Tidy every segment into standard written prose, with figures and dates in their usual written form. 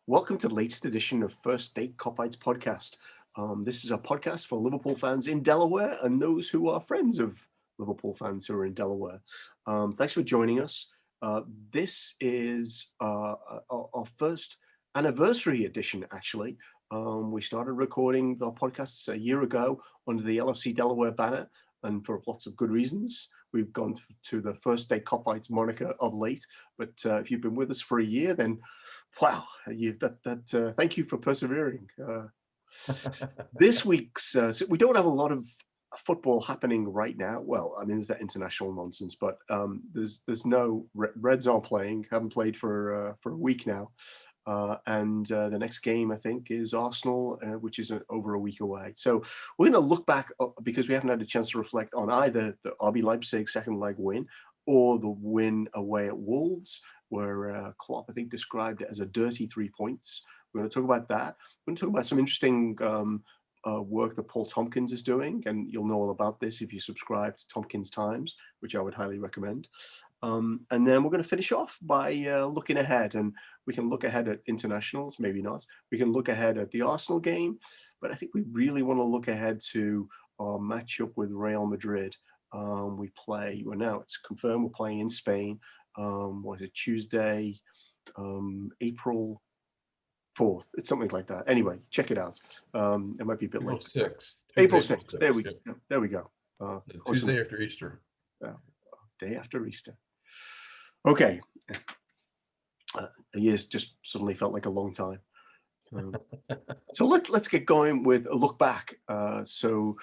Welcome to the latest edition of First Date Kopites podcast. This is a podcast for Liverpool fans in Delaware and those who are friends of Liverpool fans who are in Delaware. Thanks for joining us. This is our first anniversary edition, actually. We started recording our podcasts a year ago under the LFC Delaware banner, and for lots of good reasons. We've gone to the First Day Kopites moniker of late, but if you've been with us for a year, then wow, thank you for persevering. This week's, so we don't have a lot of football happening right now. Well, I mean, there's that international nonsense, but there's no Reds aren't playing, haven't played for a week now. And the next game, I think, is Arsenal, which is over a week away. So we're going to look back because we haven't had a chance to reflect on either the RB Leipzig second leg win or the win away at Wolves, where Klopp, I think, described it as a dirty 3 points. We're going to talk about that. We're going to talk about some interesting work that Paul Tomkins is doing, and you'll know all about this if you subscribe to Tomkins Times, which I would highly recommend. And then we're going to finish off by looking ahead, and we can look ahead at internationals, maybe not. We can look ahead at the Arsenal game, but I think we really want to look ahead to our matchup with Real Madrid. We play, well, now it's confirmed we're playing in Spain. What is it, Tuesday, April 4th? It's something like that. Anyway, check it out. It might be a bit April late. 6th. April 6th. There we go. There we go. Tuesday after Easter. Day after Easter. Okay. A year's just suddenly felt like a long time. So let's get going with a look back. So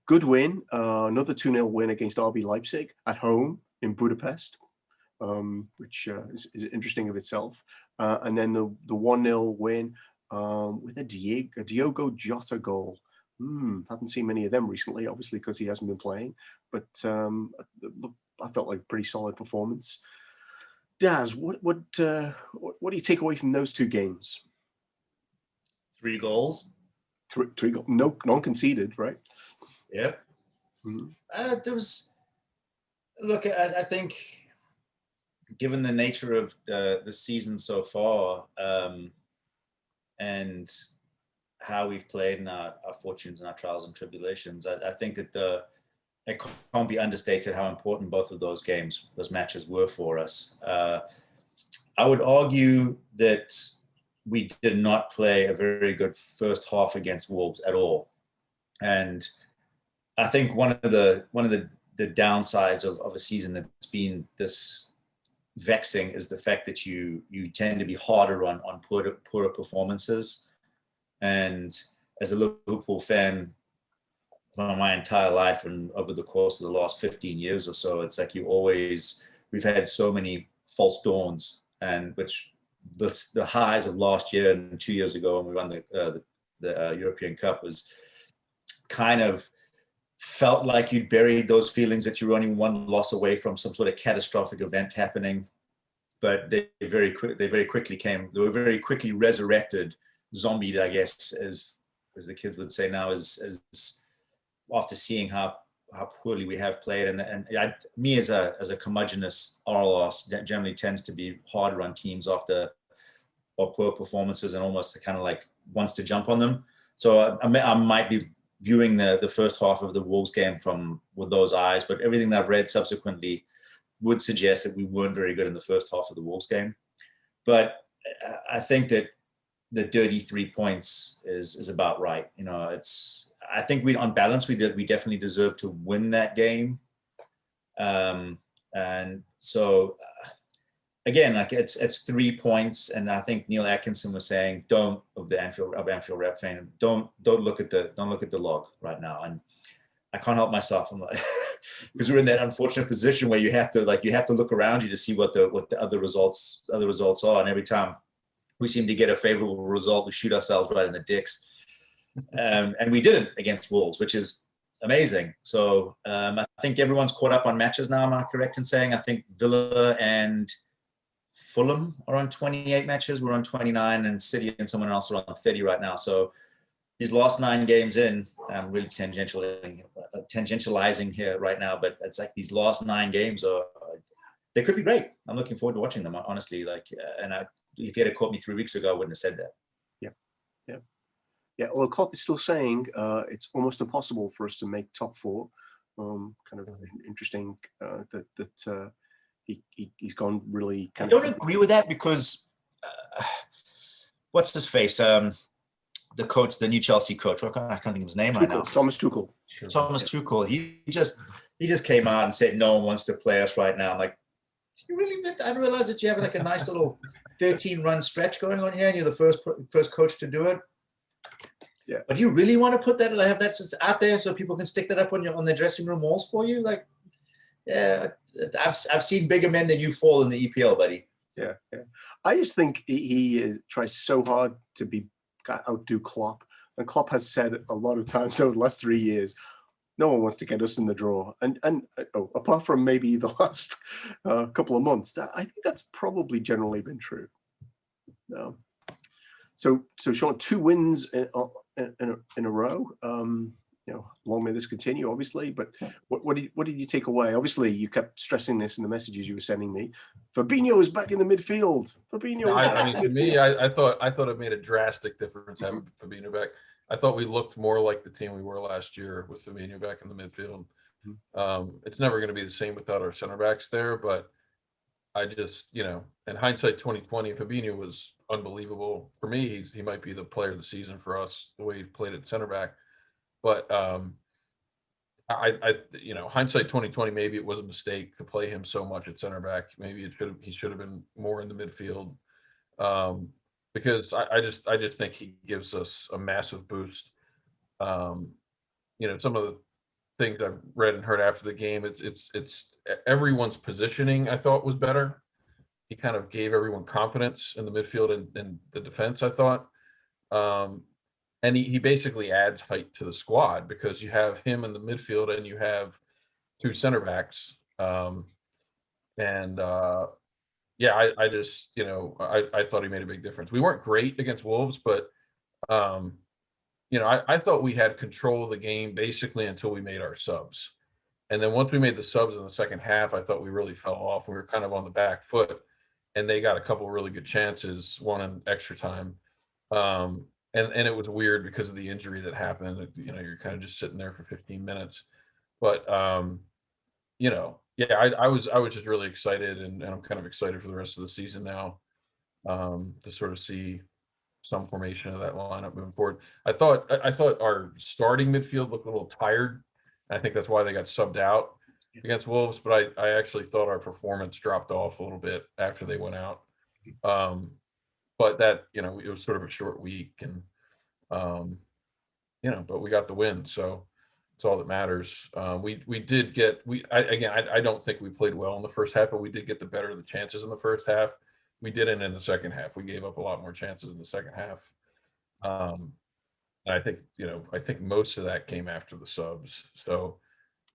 good win, another 2-0 win against RB Leipzig at home in Budapest, which is interesting of itself. And then the 1-0 win with a Diogo Jota goal. Haven't seen many of them recently, obviously because he hasn't been playing, but I felt like a pretty solid performance. Daz, what do you take away from those two games? 3 goals. Three goals, no non-conceded, right? Yeah. Mm-hmm. There was. Look, I think, given the nature of the season so far, and how we've played in our fortunes and our trials and tribulations, I think that it can't be understated how important both of those matches were for us. I would argue that we did not play a very good first half against Wolves at all. And I think one of the downsides of a season that's been this vexing is the fact that you tend to be harder on poorer performances. And as a Liverpool fan, for my entire life and over the course of the last 15 years or so, it's like we've had so many false dawns, and which the highs of last year and 2 years ago when we won the European Cup was kind of felt like you'd buried those feelings that you were only one loss away from some sort of catastrophic event happening. But they were very quickly resurrected, zombied, I guess, as the kids would say now, as after seeing how poorly we have played, and me as a curmudgeonous RLS generally tends to be harder on teams after or poor performances and almost kind of like wants to jump on them. So I might be viewing the first half of the Wolves game with those eyes, but everything that I've read subsequently would suggest that we weren't very good in the first half of the Wolves game. But I think that the dirty 3 points is about right. You know, I think on balance, we definitely deserve to win that game. And so again, like it's 3 points. And I think Neil Atkinson was saying, of Anfield Rep fan, don't look at the log right now. And I can't help myself. I'm like, because we're in that unfortunate position where you have to look around you to see what the other results are. And every time we seem to get a favorable result, we shoot ourselves right in the dicks. And we didn't against Wolves, which is amazing. So I think everyone's caught up on matches now. Am I correct in saying? I think Villa and Fulham are on 28 matches. We're on 29, and City and someone else are on 30 right now. So these last 9 games in, I'm really tangentializing here right now, but it's like these last 9 games they could be great. I'm looking forward to watching them, honestly. And if you had caught me 3 weeks ago, I wouldn't have said that. Yeah. Although Klopp is still saying it's almost impossible for us to make top four. Kind of interesting that he's gone really kind of. I don't agree with that because what's his face? The coach, the new Chelsea coach. I can't think of his name right now. Thomas Tuchel. Tuchel. He just came out and said no one wants to play us right now. I'm like, you really? I didn't realize that you have like a nice little 13-run stretch going on here, and you're the first coach to do it. Yeah. But you really want to put that, have that out there so people can stick that up on their dressing room walls for you? Like, yeah, I've seen bigger men than you fall in the EPL, buddy. Yeah. I just think he tries so hard to outdo Klopp, and Klopp has said a lot of times over the last 3 years, no one wants to get us in the draw, and apart from maybe the last couple of months, I think that's probably generally been true. So Sean, 2 wins in a row. Long may this continue, obviously. But what did you take away? Obviously, you kept stressing this in the messages you were sending me. Fabinho is back in the midfield. To me, I thought it made a drastic difference having Fabinho back. I thought we looked more like the team we were last year with Fabinho back in the midfield. It's never going to be the same without our center backs there, but I just, in hindsight 2020, Fabinho was unbelievable. For me, he might be the player of the season for us, the way he played at center back. But hindsight 2020, maybe it was a mistake to play him so much at center back. Maybe he should have been more in the midfield. Because I just think he gives us a massive boost. Some of the things I've read and heard after the game, it's everyone's positioning I thought was better. He kind of gave everyone confidence in the midfield and the defense, I thought. And he basically adds height to the squad because you have him in the midfield and you have 2 center backs. I just, I thought he made a big difference. We weren't great against Wolves, but, I thought we had control of the game basically until we made our subs. And then once we made the subs in the second half, I thought we really fell off. We were kind of on the back foot, and they got a couple of really good chances, one in extra time. And it was weird because of the injury that happened. You're kind of just sitting there for 15 minutes. But, I was just really excited, and I'm kind of excited for the rest of the season now to sort of see some formation of that lineup moving forward. I thought our starting midfield looked a little tired. I think that's why they got subbed out against Wolves, but I actually thought our performance dropped off a little bit after they went out. But that, it was sort of a short week, and but we got the win, so it's all that matters. We did get I don't think we played well in the first half, but we did get the better of the chances in the first half. We didn't in the second half. We gave up a lot more chances in the second half. And I think most of that came after the subs. So,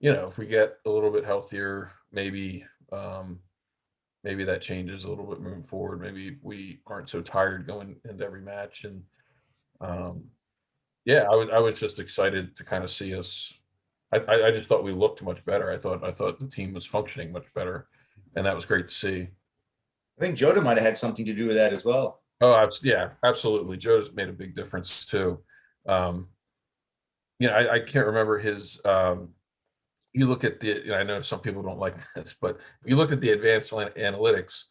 if we get a little bit healthier, maybe that changes a little bit moving forward. Maybe we aren't so tired going into every match. And I was just excited to kind of see us. I just thought we looked much better. I thought the team was functioning much better, and that was great to see. I think Jota might have had something to do with that as well. Oh, yeah, absolutely. Jota's made a big difference too. I can't remember his. You look at I know some people don't like this, but if you look at the advanced analytics,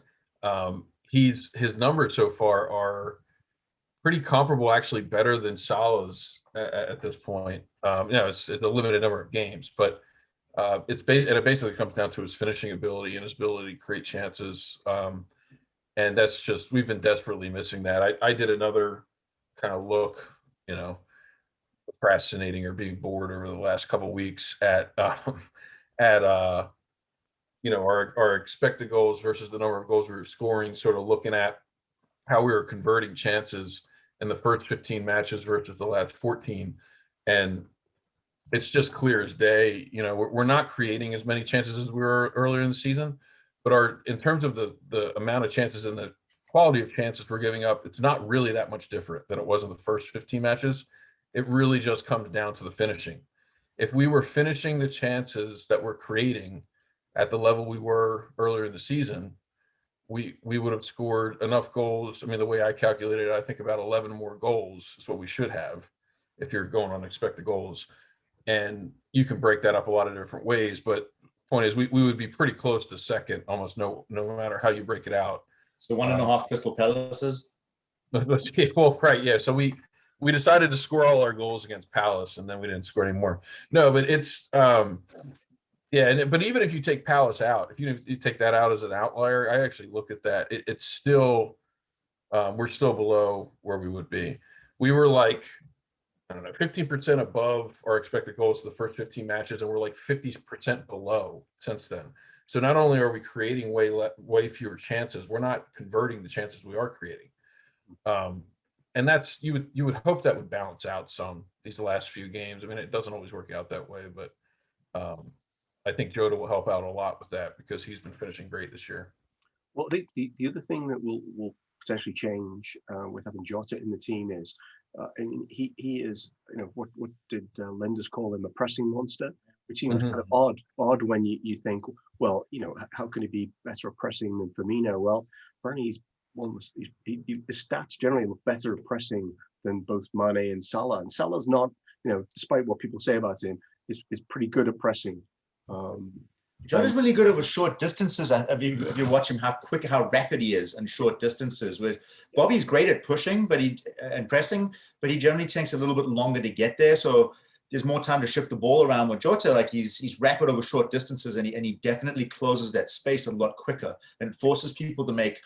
his numbers so far are pretty comparable, actually better than Salah's at this point. It's a limited number of games, but it basically comes down to his finishing ability and his ability to create chances. And that's just, we've been desperately missing that. I did another kind of look, procrastinating or being bored over the last couple of weeks at our expected goals versus the number of goals we were scoring, sort of looking at how we were converting chances in the first 15 matches versus the last 14. And it's just clear as day, we're not creating as many chances as we were earlier in the season, but in terms of the amount of chances and the quality of chances we're giving up, it's not really that much different than it was in the first 15 matches. It really just comes down to the finishing. If we were finishing the chances that we're creating at the level we were earlier in the season, we would have scored enough goals. I mean, the way I calculated it, I think about 11 more goals is what we should have if you're going on expected goals. And you can break that up a lot of different ways, but point is we would be pretty close to second, almost no matter how you break it out. So 1.5 Crystal Palaces. Let's see. Well, right, yeah. So we decided to score all our goals against Palace, and then we didn't score any more. No, but it's yeah. But even if you take Palace out, if you take that out as an outlier, I actually look at that. It's still we're still below where we would be. We were like, I don't know, 15% above our expected goals for the first 15 matches, and we're like 50% below since then. So not only are we creating way fewer chances, we're not converting the chances we are creating. And that's you would hope that would balance out some these last few games. I mean, it doesn't always work out that way, but I think Jota will help out a lot with that because he's been finishing great this year. Well, I think the other thing that will potentially change with having Jota in the team is, and he is, what did lenders call him, a pressing monster, which seems kind of odd when you think, well, how can he be better at pressing than Firmino? Well, apparently his stats generally look better at pressing than both Mane and Salah. And Salah's not, despite what people say about him, is pretty good at pressing. Jota's really good over short distances. If you watch him, how rapid he is in short distances. With Bobby's great at pushing, and pressing, but he generally takes a little bit longer to get there. So there's more time to shift the ball around with Jota. Like he's rapid over short distances, and he definitely closes that space a lot quicker and forces people to make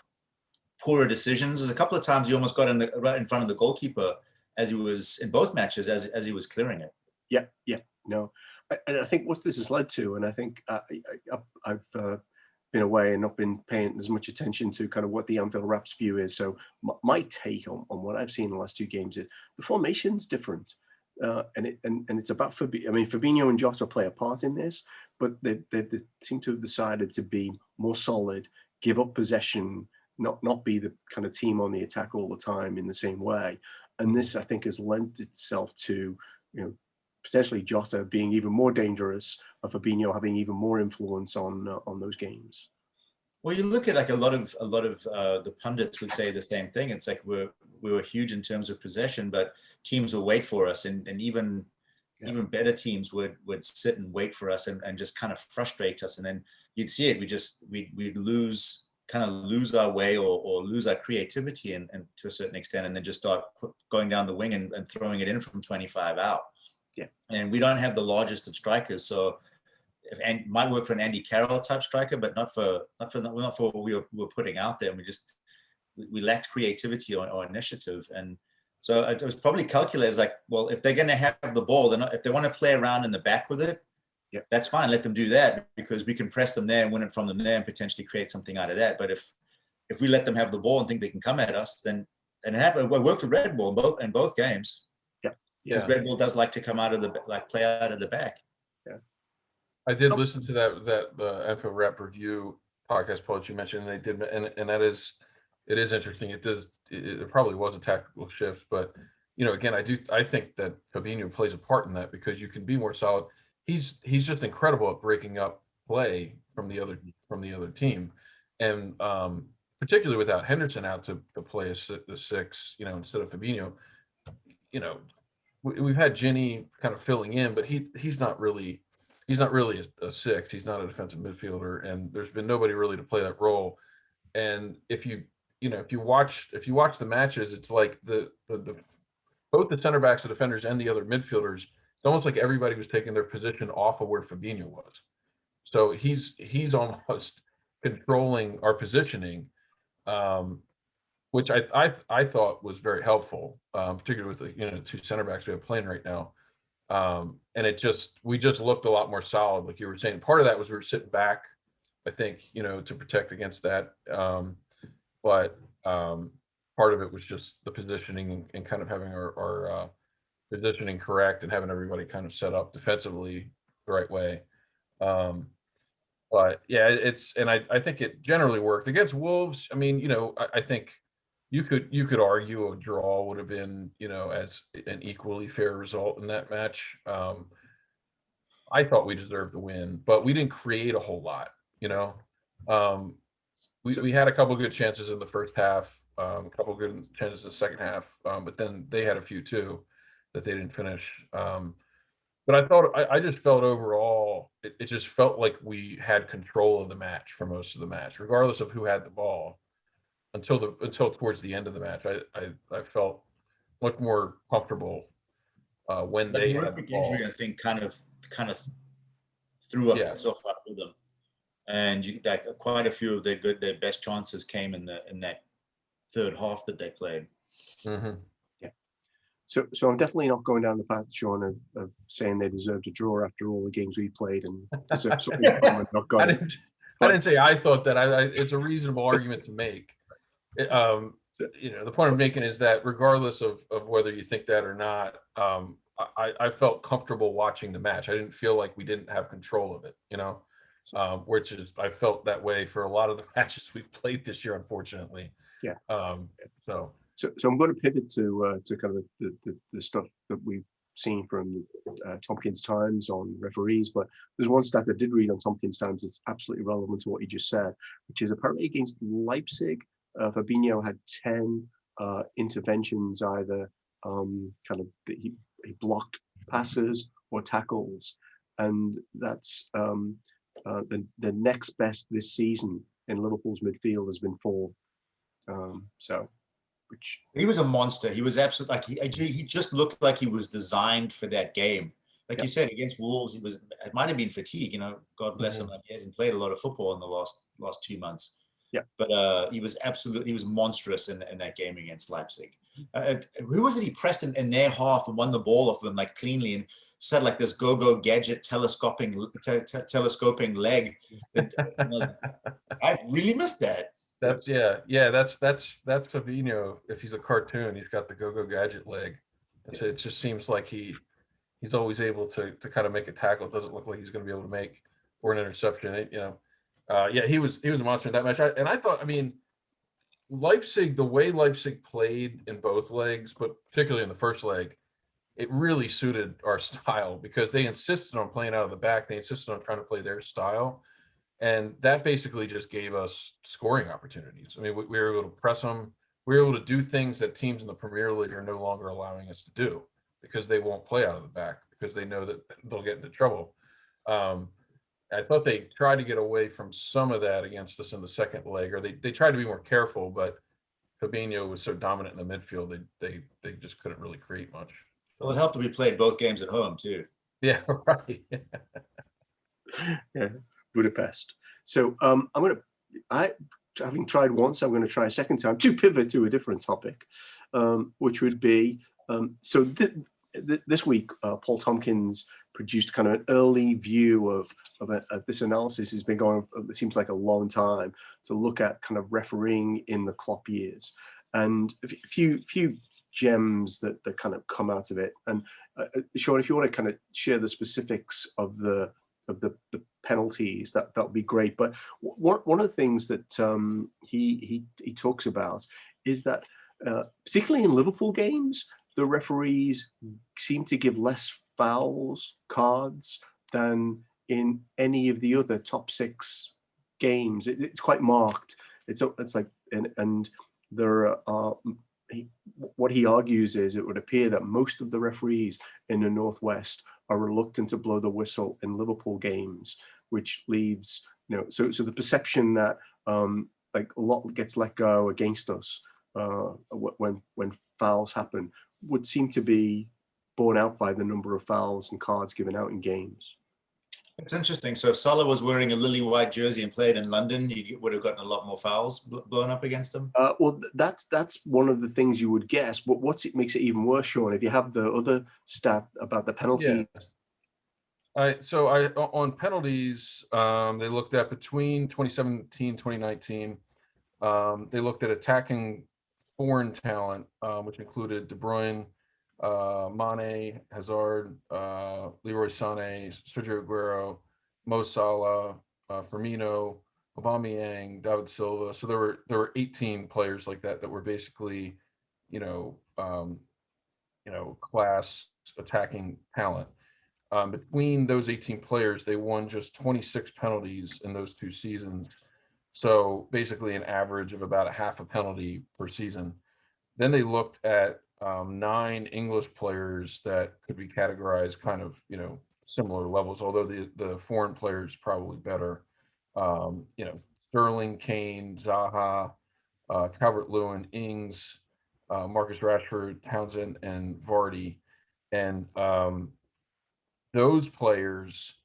poorer decisions. There's a couple of times he almost got right in front of the goalkeeper as he was in both matches as he was clearing it. Yeah, no. And I think what this has led to, and I think I've been away and not been paying as much attention to kind of what the Anfield Rap's view is. So my take on what I've seen in the last two games is the formation's different. And it's about Fabinho. I mean, Fabinho and Jota play a part in this, but they seem to have decided to be more solid, give up possession, not be the kind of team on the attack all the time in the same way. And this, I think, has lent itself to, potentially Jota being even more dangerous, and Fabinho having even more influence on those games. Well, you look at like a lot of the pundits would say the same thing. It's like we were huge in terms of possession, but teams will wait for us, and even better teams would sit and wait for us and just kind of frustrate us, and then you'd see it. We'd lose our way or lose our creativity and to a certain extent, and then just start going down the wing and throwing it in from 25 out. Yeah, and we don't have the largest of strikers, so it might work for an Andy Carroll type striker, but not for what we were putting out there. And we lacked creativity or initiative, and so it was probably calculated like, well, if they're going to have the ball, if they want to play around in the back with it, that's fine. Let them do that because we can press them there and win it from them there and potentially create something out of that. But if we let them have the ball and think they can come at us, then and it happened. It worked with Red Bull in both games. Because Red Bull does like to come out of play out of the back. Yeah, I did listen to the Info Rep review podcast Paul that you mentioned, and they did, and it is interesting. It probably was a tactical shift, but again, I think that Fabinho plays a part in that because you can be more solid. He's just incredible at breaking up play from the other team, and particularly without Henderson out to play the six, instead of Fabinho, we've had Ginny kind of filling in, but he's not really a six. He's not a defensive midfielder, and there's been nobody really to play that role. And if you watch the matches, it's like the both the center backs, the defenders, and the other midfielders. It's almost like everybody was taking their position off of where Fabinho was. So he's almost controlling our positioning. Which I thought was very helpful, particularly with the two center backs we have playing right now, and we just looked a lot more solid, like you were saying. Part of that was we were sitting back, I think, to protect against that, but part of it was just the positioning and kind of having our positioning correct and having everybody kind of set up defensively the right way. But yeah, I think it generally worked against Wolves. I mean, I think. You could argue a draw would have been, as an equally fair result in that match. I thought we deserved the win, but we didn't create a whole lot, we had a couple good chances in the first half, a couple good chances in the second half, but then they had a few too that they didn't finish. But I just felt overall, it just felt like we had control of the match for most of the match, regardless of who had the ball until towards the end of the match. I felt much more comfortable when That they had the horrific ball. injury, I think, kind of threw us Yeah. off with them. And quite a few of their best chances came in that third half that they played. Mm-hmm. Yeah. So I'm definitely not going down the path, Sean, of saying they deserved a draw after all the games we played and deserve something from and not got it. I didn't say I thought that. It's a reasonable argument to make. The point I'm making is that regardless of whether you think that or not, I felt comfortable watching the match. I didn't feel like we didn't have control of it, which is, I felt that way for a lot of the matches we've played this year, unfortunately. Yeah. So I'm going to pivot to kind of the stuff that we've seen from Tomkins Times on referees, but there's one stat I did read on Tomkins Times that's absolutely relevant to what you just said, which is apparently against Leipzig, Fabinho had 10 interventions, either kind of that he blocked passes or tackles, and that's the next best this season in Liverpool's midfield has been 4. Which he was a monster. He was absolutely he just looked like he was designed for that game. Like you said, against Wolves, it might have been fatigue. God bless him. Like, he hasn't played a lot of football in the last 2 months. Yeah, but he was monstrous in that game against Leipzig. Who was it? He pressed in their half and won the ball off them like cleanly and said like this go gadget telescoping leg. I really missed that. That's Fabinho. If he's a cartoon, he's got the go gadget leg. It just seems like he's always able to kind of make a tackle. It doesn't look like he's going to be able to make or an interception. He was a monster in that match. I thought, Leipzig, the way Leipzig played in both legs, but particularly in the first leg, it really suited our style because they insisted on playing out of the back. They insisted on trying to play their style. And that basically just gave us scoring opportunities. We were able to press them. We were able to do things that teams in the Premier League are no longer allowing us to do because they won't play out of the back because they know that they'll get into trouble. I thought they tried to get away from some of that against us in the second leg, or they tried to be more careful, but Fabinho was so dominant in the midfield, they just couldn't really create much. Well, it helped that we played both games at home too. Yeah, right. Yeah, Budapest. So having tried once, I'm going to try a second time to pivot to a different topic, which would be this week, Paul Tomkins produced kind of an early view of this analysis has been going, it seems like a long time, to look at kind of refereeing in the Klopp years, and a few gems that kind of come out of it. And Sean, if you want to kind of share the specifics of the penalties, that would be great. But one of the things that he talks about is that particularly in Liverpool games, the referees seem to give less fouls, cards, than in any of the other top 6 games. It's quite marked. It's like, and there are, what he argues is it would appear that most of the referees in the Northwest are reluctant to blow the whistle in Liverpool games, which leaves, so the perception that like a lot gets let go against us when fouls happen would seem to be borne out by the number of fouls and cards given out in games. It's interesting. So if Salah was wearing a lily white jersey and played in London, you would have gotten a lot more fouls blown up against him. Well, that's one of the things you would guess. But makes it even worse, Sean, if you have the other stat about the penalty. Yeah. On penalties, they looked at between 2017 2019. They looked at attacking foreign talent, which included De Bruyne, Mane, Hazard, Leroy Sané, Sergio Aguero, Mo Salah, Firmino, Aubameyang, David Silva. So there were 18 players like that were basically, class attacking talent. Between those 18 players, they won just 26 penalties in those 2 seasons. So basically an average of about a half a penalty per season. Then they looked at 9 English players that could be categorized kind of, similar levels, although the foreign players probably better. Sterling, Kane, Zaha, Calvert-Lewin, Ings, Marcus Rashford, Townsend, and Vardy. And those players,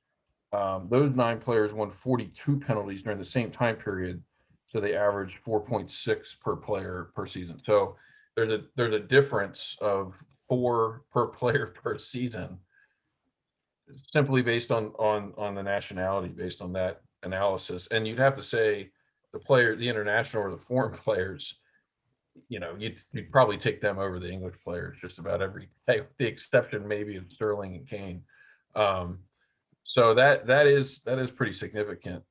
those 9 players won 42 penalties during the same time period. So they averaged 4.6 per player per season. So there's a difference of 4 per player per season, simply based on the nationality, based on that analysis. And you'd have to say the international or the foreign players, you'd probably take them over the English players just about every day, with the exception maybe of Sterling and Kane. So that is pretty significant.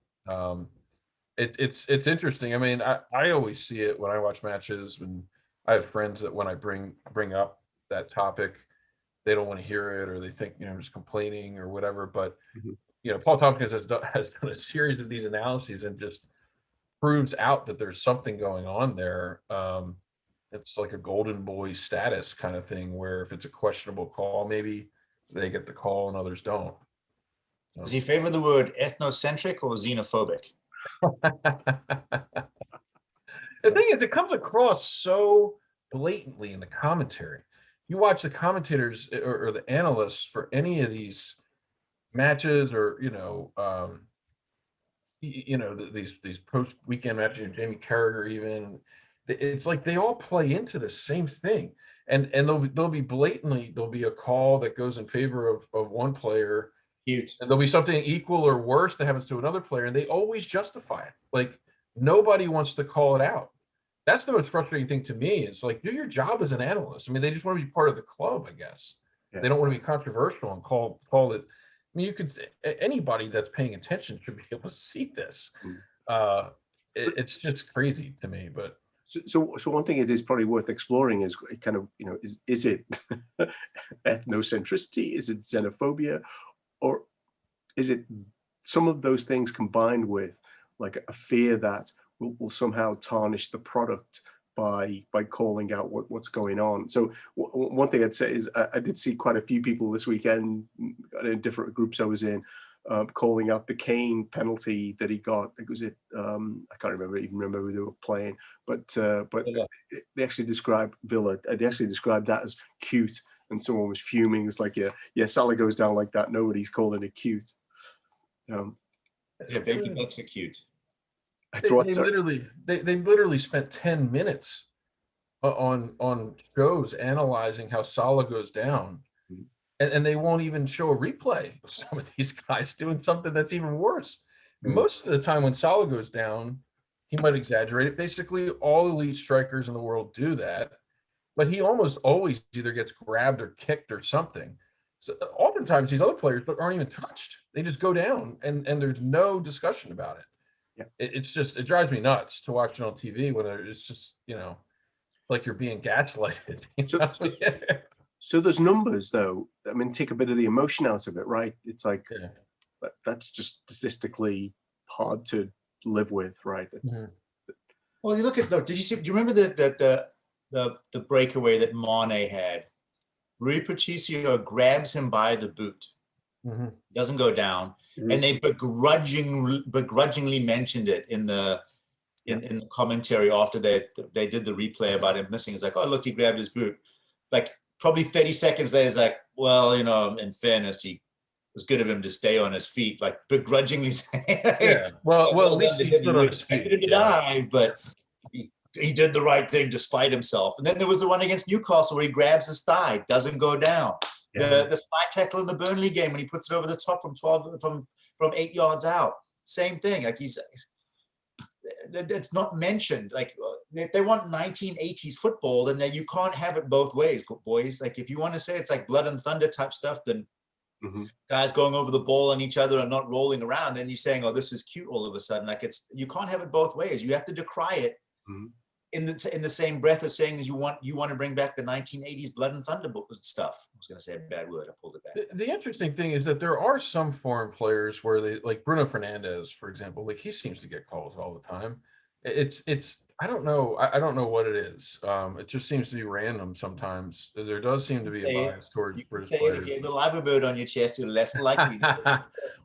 It's interesting. I mean, I always see it when I watch matches, and I have friends that when I bring up that topic, they don't want to hear it, or they think, I'm just complaining or whatever. But Mhm. Paul Tompkins has done a series of these analyses and just proves out that there's something going on there. It's like a golden boy status kind of thing, where if it's a questionable call, maybe they get the call and others don't. Does he favor the word ethnocentric or xenophobic? The thing is, it comes across so blatantly in the commentary. You watch the commentators or the analysts for any of these matches, or these post weekend matches, Jamie Carragher even. It's like they all play into the same thing, and there'll be a call that goes in favor of one player, Cute. and there'll be something equal or worse that happens to another player, and they always justify it. Like, nobody wants to call it out. That's the most frustrating thing to me. Is like, do your job as an analyst. I mean, they just want to be part of the club, I guess. Yeah. They don't want to be controversial and call it. I mean, anybody that's paying attention should be able to see this. It's just crazy to me, but. So one thing it is probably worth exploring is kind of, is it ethnocentricity? Is it xenophobia? Or is it some of those things combined with like a fear that will somehow tarnish the product by calling out what's going on? So one thing I'd say is I did see quite a few people this weekend in different groups I was in, calling out the Kane penalty that he got. It was I can't even remember who they were playing, but Yeah. they actually described Villa. They actually described that as cute, and someone was fuming. It's like, yeah, Salah goes down like that. Nobody's calling it cute. Yeah, baby bucks are cute. That's what. They've literally spent 10 minutes on shows analyzing how Salah goes down, and they won't even show a replay of some of these guys doing something that's even worse. Most of the time when Salah goes down, he might exaggerate it. Basically, all elite strikers in the world do that, but he almost always either gets grabbed or kicked or something. So oftentimes these other players aren't even touched. They just go down, and there's no discussion about it. Yeah. It drives me nuts to watch it on TV when it's just, like you're being gaslighted. So there's numbers though. I mean, take a bit of the emotion out of it, right? It's like, that's just statistically hard to live with, right? Mm-hmm. Well, you look at, do you remember the breakaway that Mane had? Rui Patricio grabs him by the boot. Mm-hmm. Doesn't go down. Mm-hmm. And they begrudgingly mentioned it in the commentary after they did the replay about him missing. It's like, oh, look, he grabbed his boot. Like, probably 30 seconds later, it's like, well, in fairness, it was good of him to stay on his feet, like begrudgingly saying, yeah. Well, at least he stood on his feet. He didn't dive, but he did the right thing despite himself. And then there was the one against Newcastle where he grabs his thigh, doesn't go down. Yeah. The slide tackle in the Burnley game when he puts it over the top from 8 yards out. Same thing. Like, it's not mentioned. Like, if they want 1980s football, then you can't have it both ways, boys. Like, if you want to say it's like blood and thunder type stuff, then guys going over the ball on each other and not rolling around, then you're saying, oh, this is cute all of a sudden. Like, you can't have it both ways. You have to decry it in the same breath as saying you want to bring back the 1980s blood and thunder stuff. I was going to say a bad word. I pulled it back. The interesting thing is that there are some foreign players where they, like Bruno Fernandes, for example, like he seems to get calls all the time. It's I don't know. I don't know what it is. It just seems to be random sometimes. There does seem to be a bias towards British players. If you have the liver bird on your chest, you're less likely.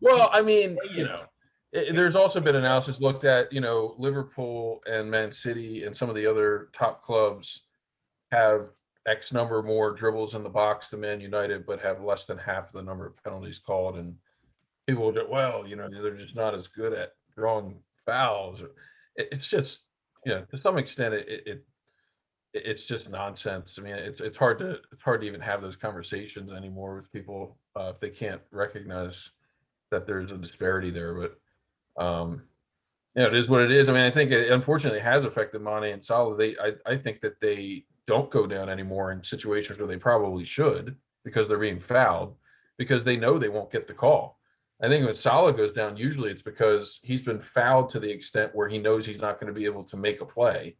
Well, I mean, there's also been analysis looked at, Liverpool and Man City and some of the other top clubs have X number more dribbles in the box than Man United, but have less than half the number of penalties called. And people will go, well, they're just not as good at drawing fouls. It's just, to some extent, it's just nonsense. I mean, it's hard to even have those conversations anymore with people if they can't recognize that there's a disparity there. But it is what it is. I mean, I think it unfortunately has affected Mane and Salah. I think that they don't go down anymore in situations where they probably should because they're being fouled because they know they won't get the call. I think when Salah goes down, usually it's because he's been fouled to the extent where he knows he's not going to be able to make a play.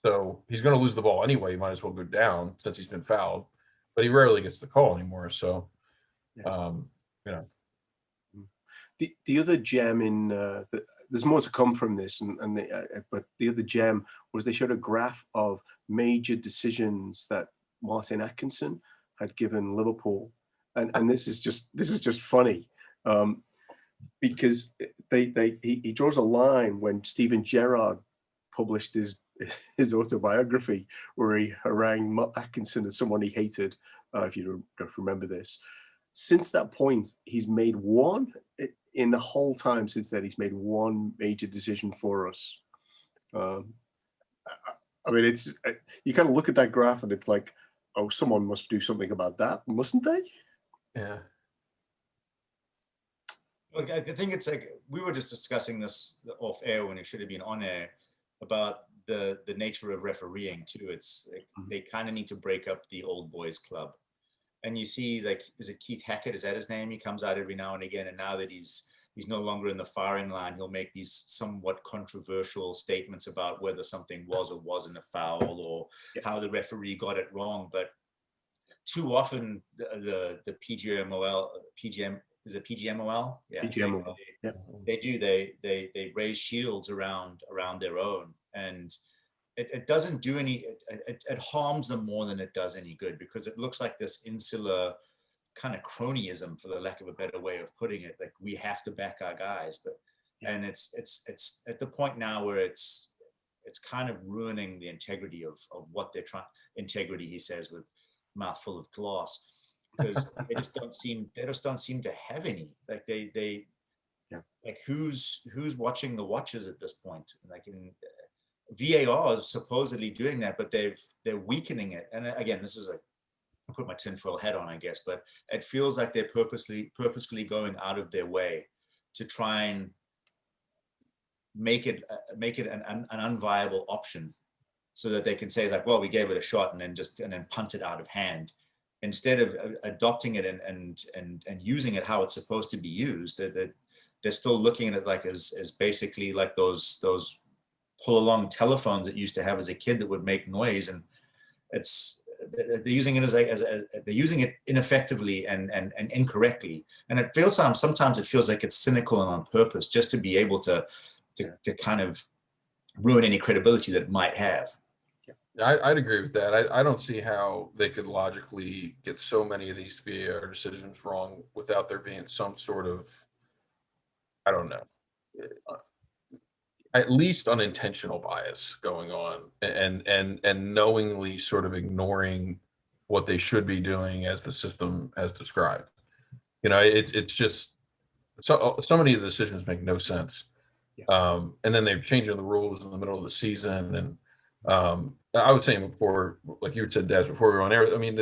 So he's going to lose the ball anyway. He might as well go down since he's been fouled, but he rarely gets the call anymore. So, The other gem in there's more to come from this, but the other gem was they showed a graph of major decisions that Martin Atkinson had given Liverpool, and this is just funny because he draws a line when Steven Gerrard published his autobiography where he harangued Atkinson as someone he hated. If you don't remember this, since that point he's made one. In the whole time since then, he's made one major decision for us. I mean, it's you kind of look at that graph and it's like, oh, someone must do something about that, mustn't they? Yeah. Look, I think it's like we were just discussing this off air when it should have been on air about the nature of refereeing too. It's like they kind of need to break up the old boys club. And you see, like, is it Keith Hackett? Is that his name? He comes out every now and again. And now that he's no longer in the firing line, he'll make these somewhat controversial statements about whether something was or wasn't a foul or how the referee got it wrong. But too often, the PGMOL, is it PGMOL? Yeah, PGMOL. They raise shields around their own, and it doesn't do any, it harms them more than it does any good because it looks like this insular kind of cronyism, for the lack of a better way of putting it. Like we have to back our guys, and it's at the point now where it's kind of ruining the integrity of what they're trying. Integrity, he says, with mouthful of glass, because they just don't seem to have any. Like they like who's watching the watches at this point? Like in VAR is supposedly doing that, but they're weakening it. And again, this is I put my tinfoil hat on, I guess, but it feels like they're purposefully going out of their way to try and make it an unviable option, so that they can say like, well, we gave it a shot and then punt it out of hand, instead of adopting it and using it how it's supposed to be used. They're still looking at it like as basically like those pull along telephones that you used to have as a kid that would make noise, and they're using it they're using it ineffectively and incorrectly, and it feels sometimes it feels like it's cynical and on purpose, just to be able to kind of ruin any credibility that it might have. I'd agree with that. I don't see how they could logically get so many of these VAR decisions wrong without there being some sort of, I don't know, at least unintentional bias going on, and knowingly sort of ignoring what they should be doing as the system has described. It's just so many of the decisions make no sense. And then they're changing the rules in the middle of the season. And I was saying before, like you had said, Daz, before we were on air, I mean,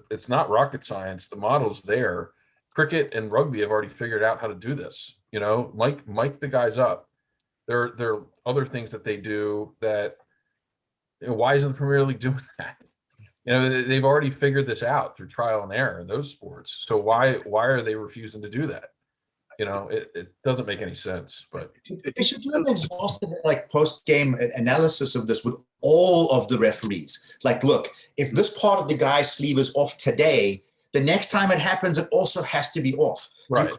it's not rocket science. The model's there. Cricket and rugby have already figured out how to do this. Mic the guys up. There are other things that they do that, why isn't the Premier League doing that? They've already figured this out through trial and error in those sports. So why are they refusing to do that? It doesn't make any sense. But they should do an exhaustive, like, post-game analysis of this with all of the referees. Like, look, if this part of the guy's sleeve is off today, the next time it happens, it also has to be off. Right.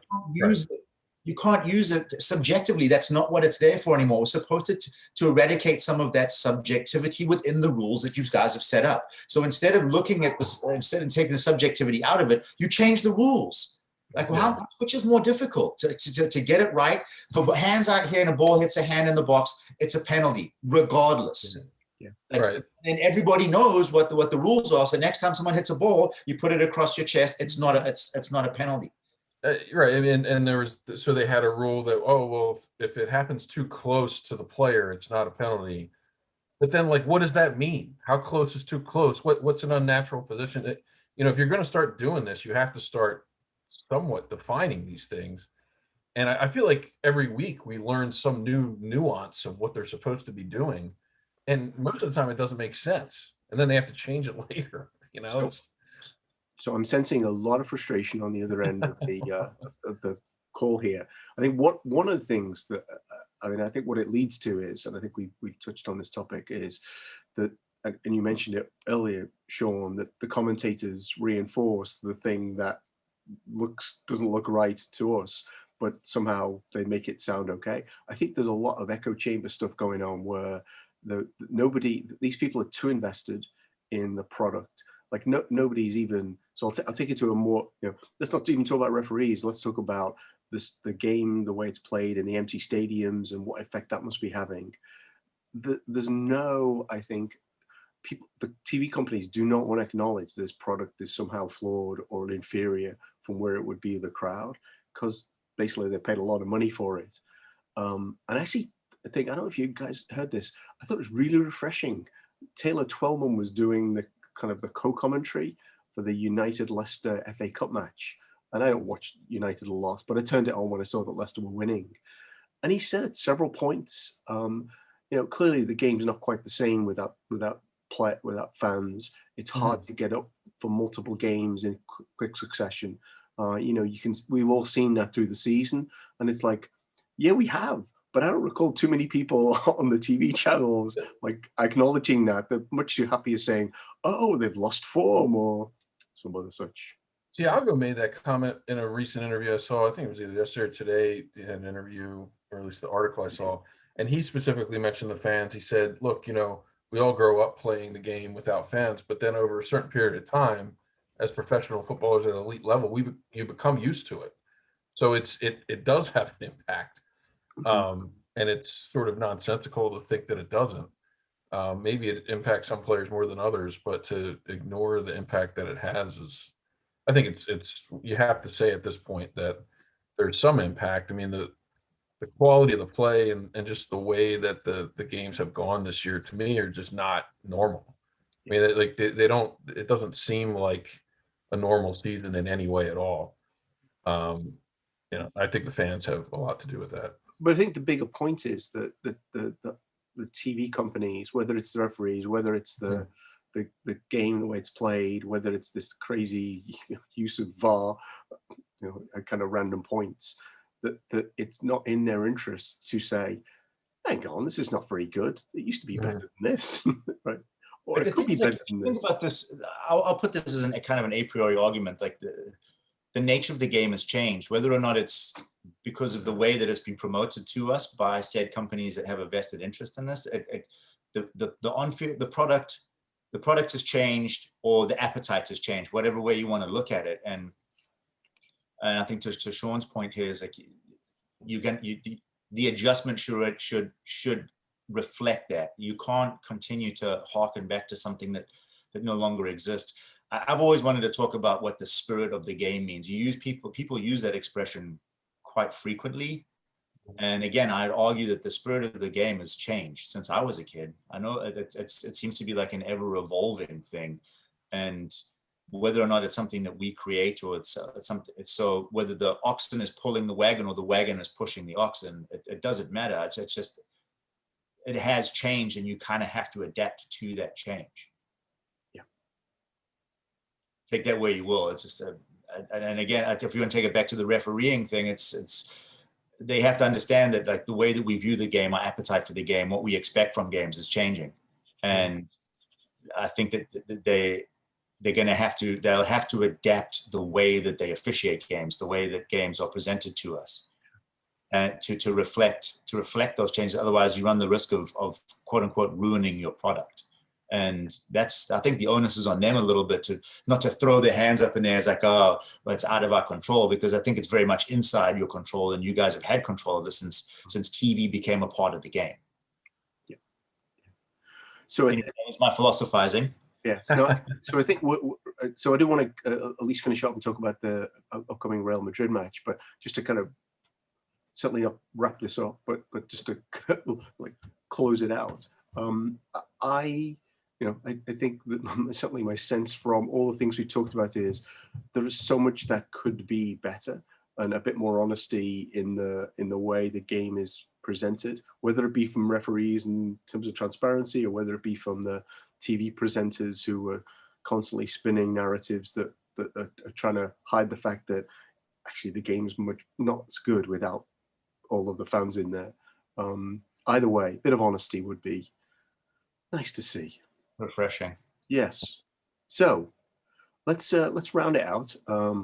You can't use it subjectively. That's not what it's there for anymore. We're supposed to eradicate some of that subjectivity within the rules that you guys have set up. So instead of looking at this, instead of taking the subjectivity out of it, you change the rules. Like, well, which is more difficult to get it right? But hands out here and a ball hits a hand in the box, it's a penalty, regardless. Yeah. Like, Right. And everybody knows what the rules are. So next time someone hits a ball, you put it across your chest. It's not a penalty. Right. I mean, and there was, so they had a rule that, oh, well, if it happens too close to the player, it's not a penalty. But then, like, what does that mean? How close is too close? What's an unnatural position? If you're going to start doing this, you have to start somewhat defining these things. And I feel like every week we learn some new nuance of what they're supposed to be doing. And most of the time it doesn't make sense. And then they have to change it later. So I'm sensing a lot of frustration on the other end of the call here. I think one of the things that I think what it leads to is, and I think we touched on this topic, is that, and you mentioned it earlier, Sean, that the commentators reinforce the thing that doesn't look right to us, but somehow they make it sound okay. I think there's a lot of echo chamber stuff going on where these people are too invested in the product. Like nobody's even, so I'll take it to a more, let's not even talk about referees. Let's talk about the game, the way it's played in the empty stadiums and what effect that must be having. There's no, I think, the TV companies do not want to acknowledge this product is somehow flawed or inferior from where it would be the crowd, because basically they paid a lot of money for it. And actually, I don't know if you guys heard this. I thought it was really refreshing. Taylor Twellman was doing the kind of the co-commentary for the United Leicester FA Cup match. And I don't watch United a lot, but I turned it on when I saw that Leicester were winning. And he said at several points, clearly the game's not quite the same without fans. It's hard to get up for multiple games in quick succession. We've all seen that through the season, and it's like, yeah, we have, but I don't recall too many people on the TV channels like acknowledging that. They're much too happy saying, oh, they've lost form or some other such. See, Algo made that comment in a recent interview I saw. I think it was either yesterday or today. He had an interview, or at least the article I saw, and he specifically mentioned the fans. He said, look, we all grow up playing the game without fans, but then over a certain period of time, as professional footballers at elite level, you become used to it. So it does have an impact. And it's sort of nonsensical to think that it doesn't. Maybe it impacts some players more than others, but to ignore the impact that it has is, I think it's you have to say at this point that there's some impact. I mean, the quality of the play and just the way that the games have gone this year, to me, are just not normal. I mean, they don't, it doesn't seem like a normal season in any way at all. I think the fans have a lot to do with that. But I think the bigger point is that the TV companies, whether it's the referees, whether it's the game, the way it's played, whether it's this crazy use of VAR, at kind of random points, that it's not in their interest to say, hang on, this is not very good. It used to be better than this, right? Or it could be better than this. Think about this. I'll put this as a kind of an a priori argument. Like the nature of the game has changed, whether or not it's because of the way that it's been promoted to us by said companies that have a vested interest in this. The product has changed, or the appetite has changed, whatever way you want to look at it. And I think to Sean's point here is like the adjustment should reflect that. You can't continue to harken back to something that no longer exists. I've always wanted to talk about what the spirit of the game means. People use that expression quite frequently. And again, I'd argue that the spirit of the game has changed since I was a kid. I know it seems to be like an ever evolving thing. And whether or not it's something that we create, or it's something, so whether the oxen is pulling the wagon or the wagon is pushing the oxen, it doesn't matter. It's just, it has changed, and you kind of have to adapt to that change. Yeah. Take that where you will. It's just and again, if you want to take it back to the refereeing thing, they have to understand that, like, the way that we view the game, our appetite for the game, what we expect from games is changing. and I think that they'll have to adapt the way that they officiate games, the way that games are presented to us, and to reflect those changes. Otherwise, you run the risk of quote unquote ruining your product. And that's, I think the onus is on them a little bit to not to throw their hands up in the air as like, oh, well, it's out of our control, because I think it's very much inside your control, and you guys have had control of this since TV became a part of the game. Yeah. So that was my philosophizing. Yeah. No. So I think so. I do want to at least finish up and talk about the upcoming Real Madrid match, but just to kind of certainly not wrap this up, but just to like close it out. I think that certainly my sense from all the things we talked about is there is so much that could be better, and a bit more honesty in the way the game is presented, whether it be from referees in terms of transparency, or whether it be from the TV presenters who are constantly spinning narratives that are trying to hide the fact that actually the game's much not as good without all of the fans in there. Either way, a bit of honesty would be nice to see. Refreshing. Yes. So let's round it out. I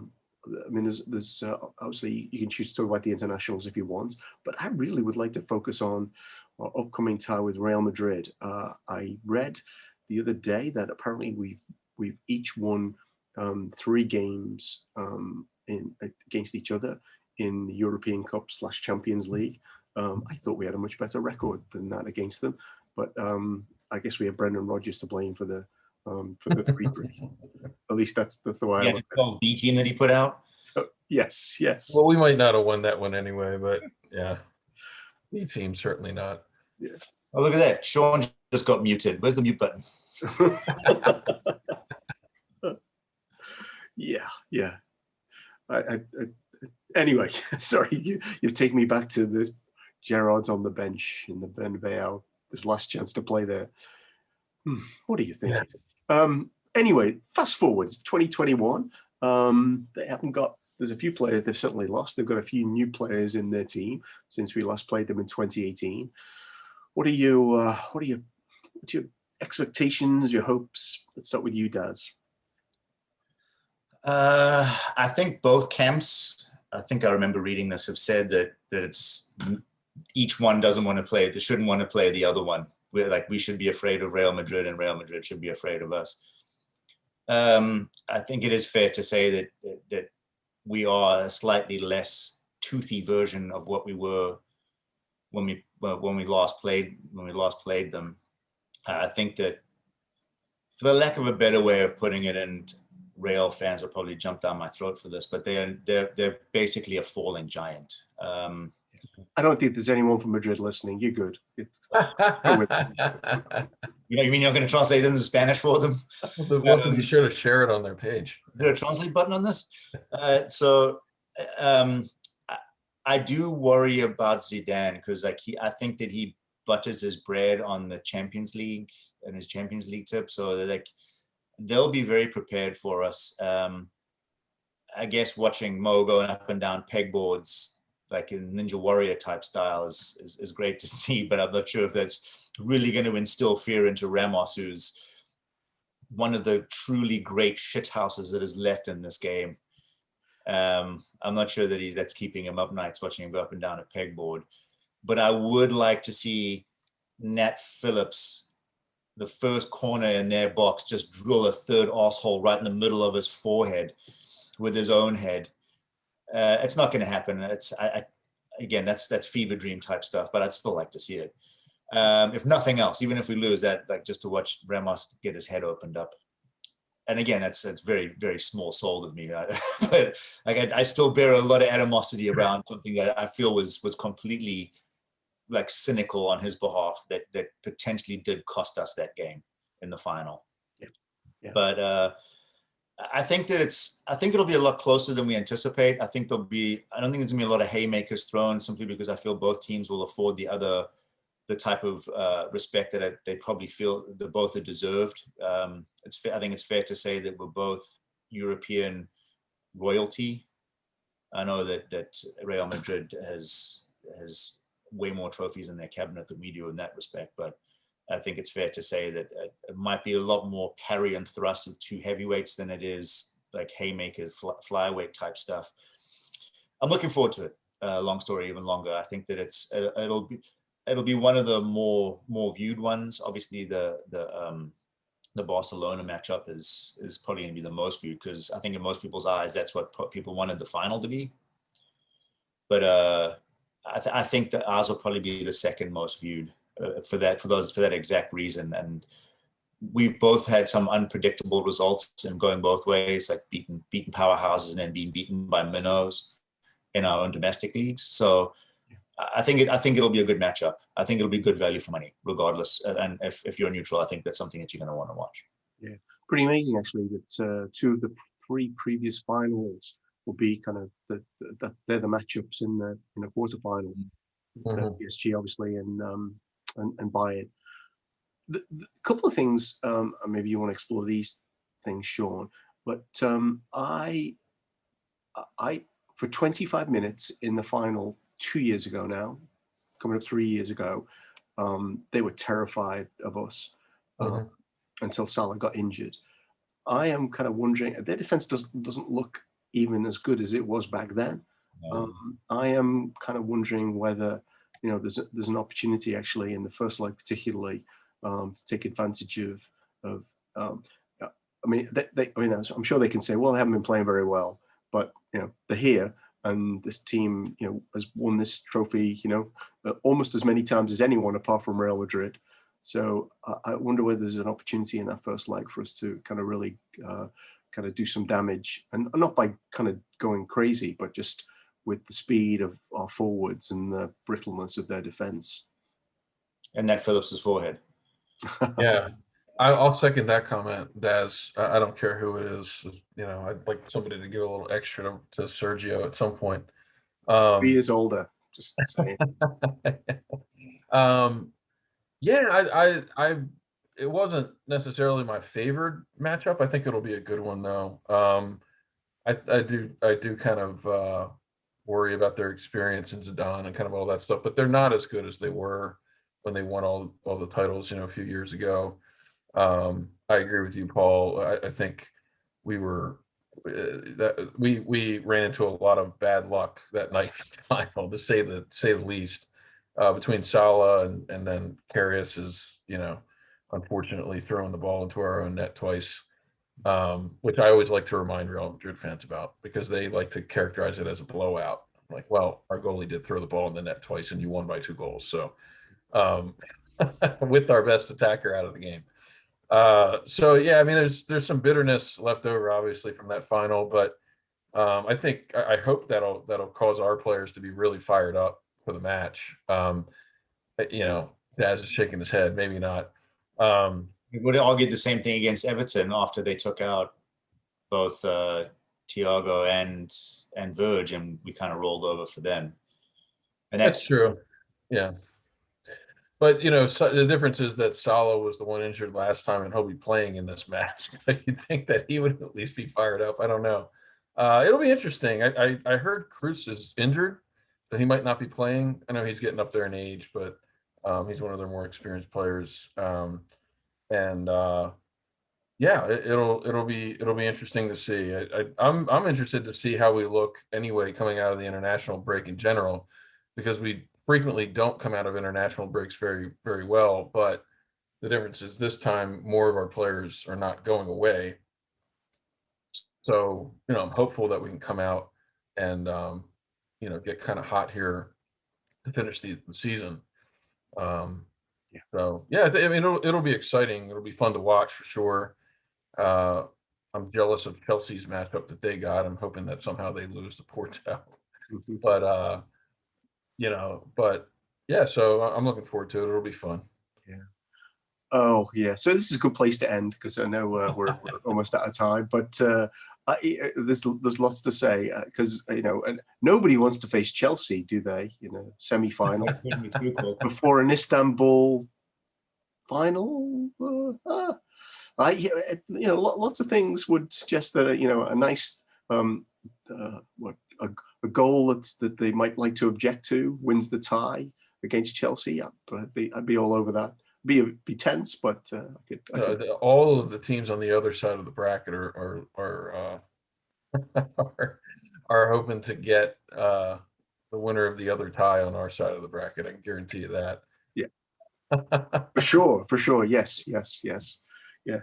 mean, there's obviously you can choose to talk about the internationals if you want, but I really would like to focus on our upcoming tie with Real Madrid. I read the other day that apparently we've each won 3 games against each other in the European Cup / Champions League. I thought we had a much better record than that against them, but I guess we have Brendan Rodgers to blame for the 3-3. At least that's the way I look at it. B team that he put out. Yes. Well, we might not have won that one anyway, but yeah, B team certainly not. Yeah. Oh, look at that! Sean just got muted. Where's the mute button? Yeah. Anyway, sorry, you've taken me back to this. Gerrard's on the bench in the Bernabeu. His last chance to play there. What do you think? Yeah. Anyway, fast forward, it's 2021. They haven't got. There's a few players they've certainly lost. They've got a few new players in their team since we last played them in 2018. What are your expectations, your hopes? Let's start with you, Daz. I think both camps, I think I remember reading this, have said that it's each one doesn't want to play. They shouldn't want to play the other one. We should be afraid of Real Madrid, and Real Madrid should be afraid of us. I think it is fair to say that we are a slightly less toothy version of what we were when we last played them. I think that, for the lack of a better way of putting it, and Real fans will probably jump down my throat for this, but they're basically a falling giant. I don't think there's anyone from Madrid listening. You're good. You mean you're going to translate it into Spanish for them? They'll have to be sure to share it on their page. Is there a translate button on this? I do worry about Zidane, because I think that he butters his bread on the Champions League and his Champions League tip, so that they'll be very prepared for us. I guess watching Mo going up and down pegboards like in Ninja Warrior type style is great to see, but I'm not sure if that's really going to instill fear into Ramos, who's one of the truly great shithouses that is left in this game. I'm not sure that that's keeping him up nights watching him go up and down a pegboard. But I would like to see Nat Phillips, the first corner in their box, just drill a third asshole right in the middle of his forehead with his own head. It's not going to happen. Again, that's fever dream type stuff, but I'd still like to see it. If nothing else, even if we lose that, just to watch Ramos get his head opened up. And again, that's very, very small souled of me. But I still bear a lot of animosity around something that I feel was completely cynical on his behalf, that potentially did cost us that game in the final. Yeah. But I think it'll be a lot closer than we anticipate. I don't think there's gonna be a lot of haymakers thrown, simply because I feel both teams will afford the type of respect that they probably feel that both are deserved. I think it's fair to say that we're both European royalty. I know that Real Madrid has way more trophies in their cabinet than we do in that respect, but I think it's fair to say that it might be a lot more parry and thrust of two heavyweights than it is like haymaker, flyweight type stuff. I'm looking forward to it. Long story, even longer. I think that it'll be one of the more viewed ones. Obviously, the Barcelona matchup is probably going to be the most viewed, because I think in most people's eyes that's what people wanted the final to be. But I think that ours will probably be the second most viewed for that exact reason. And we've both had some unpredictable results in going both ways, like beating powerhouses and then being beaten by minnows in our own domestic leagues. So I think it'll be a good matchup. I think it'll be good value for money, regardless. And if you're neutral, I think that's something that you're going to want to watch. Yeah, pretty amazing actually that two of the three previous finals will be kind of they're the matchups in the quarterfinal. PSG obviously and Bayern. The couple of things, maybe you want to explore these things, Sean. But I for 25 minutes in the final 2 years ago now, coming up 3 years ago, they were terrified of us until Salah got injured. I am kind of wondering, their defense doesn't look even as good as it was back then. I am kind of wondering whether there's an opportunity actually in the first leg, particularly to take advantage of. I mean, I'm sure they can say, well, they haven't been playing very well, but they're here, and this team, has won this trophy, almost as many times as anyone apart from Real Madrid. So I wonder whether there's an opportunity in that first leg for us to kind of really kind of do some damage, and not by kind of going crazy, but just with the speed of our forwards and the brittleness of their defense. And Ned Phillips's forehead. Yeah, I'll second that comment, Daz. I don't care who it is. I'd like somebody to give a little extra to Sergio at some point. 3 years older, just saying. Yeah, it wasn't necessarily my favorite matchup. I think it'll be a good one though. I do kind of worry about their experience in Zidane and kind of all that stuff, but they're not as good as they were when they won all the titles, a few years ago. I agree with you, Paul. I think we were we ran into a lot of bad luck that night in the final, to say the least. Between Salah and then Karius is, unfortunately throwing the ball into our own net twice, which I always like to remind Real Madrid fans about, because they like to characterize it as a blowout. Like, well, our goalie did throw the ball in the net twice and you won by 2 goals. So with our best attacker out of the game. So yeah, I mean, there's some bitterness left over, obviously, from that final, but I hope that'll cause our players to be really fired up for the match. Daz is shaking his head, maybe not. We would have argued the same thing against Everton after they took out both Thiago and Verge, and we kind of rolled over for them. And that's true. Yeah. But, the difference is that Salah was the one injured last time, and he'll be playing in this match. You'd think that he would at least be fired up. I don't know. It'll be interesting. I heard Cruz is injured, so he might not be playing. I know he's getting up there in age, but he's one of their more experienced players. Yeah, it'll be interesting to see. I'm interested to see how we look anyway coming out of the international break in general, because we frequently don't come out of international breaks very, very well. But the difference is this time more of our players are not going away. So, I'm hopeful that we can come out and get kind of hot here to finish the season. So yeah, I mean, it'll be exciting. It'll be fun to watch for sure. I'm jealous of Chelsea's matchup that they got. I'm hoping that somehow they lose to Porto. But yeah, so I'm looking forward to it. It'll be fun. Yeah. Oh yeah. So this is a good place to end, because I know we're almost out of time. But there's lots to say, because and nobody wants to face Chelsea, do they? Semi-final before an Istanbul final. Lots of things would suggest that a nice a goal that they might like to object to wins the tie against Chelsea. I'd be all over that. be tense, but I could all of the teams on the other side of the bracket are are hoping to get the winner of the other tie on our side of the bracket. I can guarantee you that. Yeah. For sure. Yes. Yeah.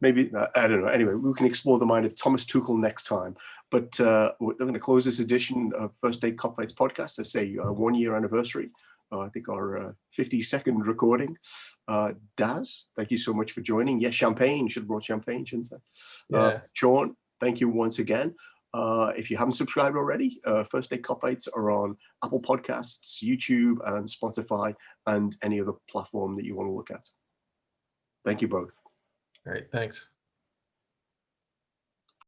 Maybe I don't know. Anyway, we can explore the mind of Thomas Tuchel next time. But we're going to close this edition of First Day Kopites podcast. I say 1 year anniversary. I think our 52nd recording. Daz, thank you so much for joining. Yes, champagne. Should have brought champagne, shouldn't I? Yeah. Sean, thank you once again. If you haven't subscribed already, First Day Kopites are on Apple Podcasts, YouTube, and Spotify, and any other platform that you want to look at. Thank you both. All right. Thanks.